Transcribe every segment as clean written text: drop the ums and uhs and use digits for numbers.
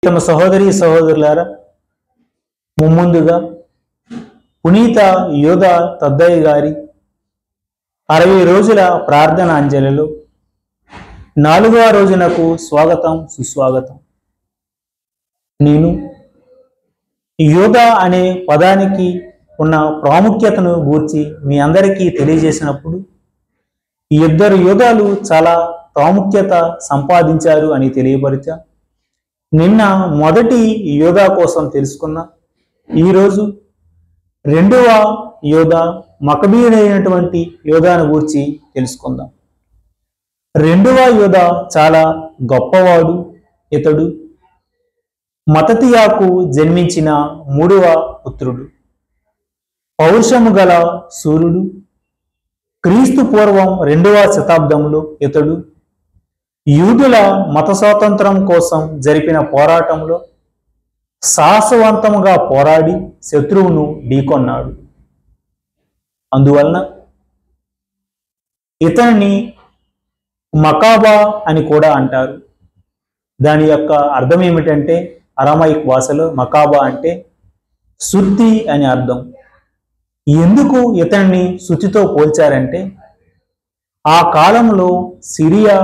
తమ సహోదరి సహోదరులారా, ముందుగా పునీత యోధ తద్దయ్య గారి 60 రోజుల ప్రార్థన అంజలిలో 4వ రోజునకు స్వాగతం సుస్వాగతం. నేను యోధ అనే పదానికి ఉన్న ప్రాముఖ్యతను గూర్చి మీ అందరికీ తెలియజేసినప్పుడు ఈ ఇద్దరు యోధాలు చాలా ప్రాముఖ్యత సంపాదించారు అని తెలియపరిచా. నిన్న మొదటి యోధా కోసం తెలుసుకున్న ఈరోజు రెండవ యోధా మకబీయుడైనటువంటి యోధాను గూర్చి తెలుసుకుందాం. రెండవ యోధా చాలా గొప్పవాడు. ఇతడు మతతియాకు జన్మించిన 3వ పుత్రుడు. పౌరుషము గల సూర్యుడు. క్రీస్తు పూర్వం 2వ శతాబ్దంలో ఇతడు యూదుల మత స్వాతంత్రం కోసం జరిపిన పోరాటంలో సాహసవంతముగా పోరాడి శత్రువును ఢీకొన్నాడు. అందువలన ఇతనిని మకాబా అని కూడా అంటారు. దాని యొక్క అర్థం ఏమిటంటే అరమైక్ భాషలో మకాబా అంటే శుద్ధి అని అర్థం. ఎందుకు ఇతన్ని శుద్ధితో పోల్చారంటే ఆ కాలంలో సిరియా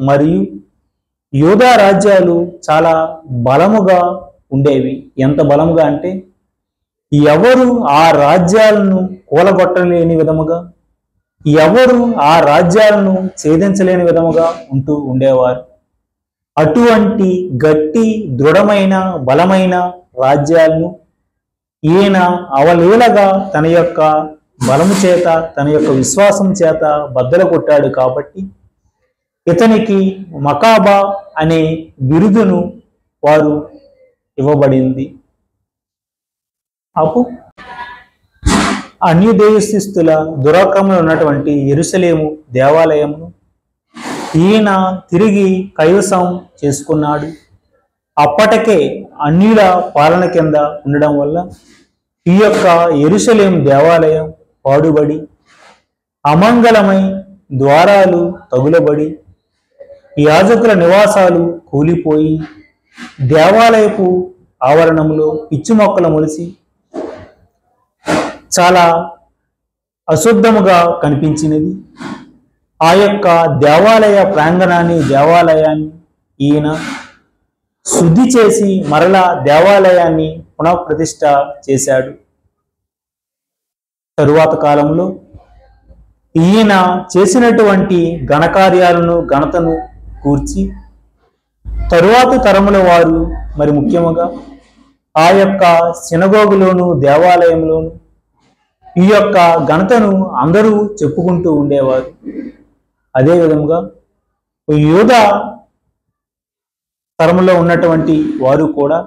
మరియు యోధా రాజ్యాలు చాలా బలముగా ఉండేవి. ఎంత బలముగా అంటే ఎవరు ఆ రాజ్యాలను కూలగొట్టలేని విధముగా, ఎవరు ఆ రాజ్యాలను ఛేదించలేని విధముగా ఉంటూ ఉండేవారు. అటువంటి గట్టి దృఢమైన బలమైన రాజ్యాలను ఈయన అవలీలగా తన యొక్క బలము చేత తన యొక్క విశ్వాసం చేత బద్దలు కొట్టాడు. కాబట్టి ఇతనికి మకాబా అనే బిరుదును వారు ఇవ్వబడింది. అప్పుడు అన్యదేశస్థుల దురాక్రమణలో ఉన్నటువంటి యెరూషలేము దేవాలయమును ఈయన తిరిగి కైవసం చేసుకున్నాడు. అప్పటికే అన్యుల పాలన కింద ఉండడం వల్ల ఈ యొక్క యెరూషలేము దేవాలయం పాడుబడి అమంగళమై ద్వారాలు తగులబడి యాజకుల నివాసాలు కూలిపోయి దేవాలయపు ఆవరణంలో పిచ్చి మొక్కలు మొలిసి చాలా అశుద్ధముగా కనిపించినది. ఆ యొక్క దేవాలయ ప్రాంగణాన్ని దేవాలయాన్ని ఈయన శుద్ధి చేసి మరలా దేవాలయాన్ని పునఃప్రతిష్ఠ చేశాడు. తరువాత కాలంలో ఈయన చేసినటువంటి ఘనకార్యాలను ఘనతను కూర్చి తరువాత తరముల వారు మరి ముఖ్యముగా ఆ యొక్క సినగోగులోను దేవాలయంలోను ఈ యొక్క ఘనతను అందరూ చెప్పుకుంటూ ఉండేవారు. అదేవిధంగా యోధా తరములో ఉన్నటువంటి వారు కూడా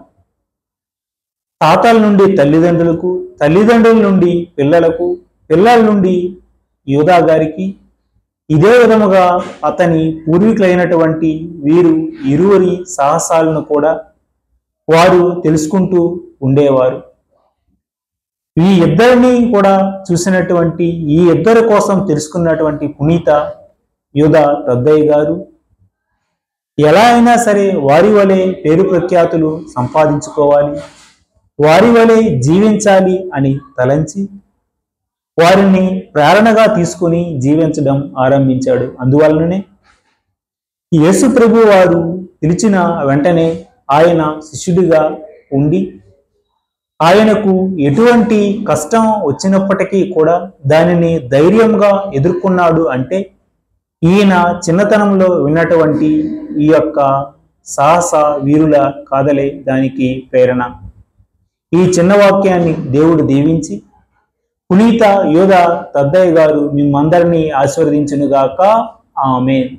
తాతల నుండి తల్లిదండ్రులకు, తల్లిదండ్రుల నుండి పిల్లలకు, పిల్లల నుండి యోధా గారికి ఇదే విధముగా అతని పూర్వీకులైనటువంటి వీరు ఇరువురి సాహసాలను కూడా వారు తెలుసుకుంటూ ఉండేవారు. ఈ ఇద్దరిని కూడా చూసినటువంటి ఈ ఇద్దరి కోసం తెలుసుకున్నటువంటి పునీత యోధా తద్దయ్య గారు ఎలా అయినా సరే వారి వలె పేరు ప్రఖ్యాతులు సంపాదించుకోవాలి, వారి వలె జీవించాలి అని తలంచి వారిని ప్రేరణగా తీసుకుని జీవించడం ఆరంభించాడు. అందువలననే యేసు ప్రభు వారు పిలిచిన వెంటనే ఆయన శిష్యుడిగా ఉండి ఆయనకు ఎటువంటి కష్టం వచ్చినప్పటికీ కూడా దానిని ధైర్యంగా ఎదుర్కొన్నాడు. అంటే ఈయన చిన్నతనంలో విన్నటువంటి ఈ యొక్క సాహస వీరుల కాదలే దానికి ప్రేరణ. ఈ చిన్న వాక్యాన్ని దేవుడు దీవించి పునీత యోధా తద్దయ్య గారు మిమ్మందరినీ ఆశీర్వదించునుగాక. ఆమేన్.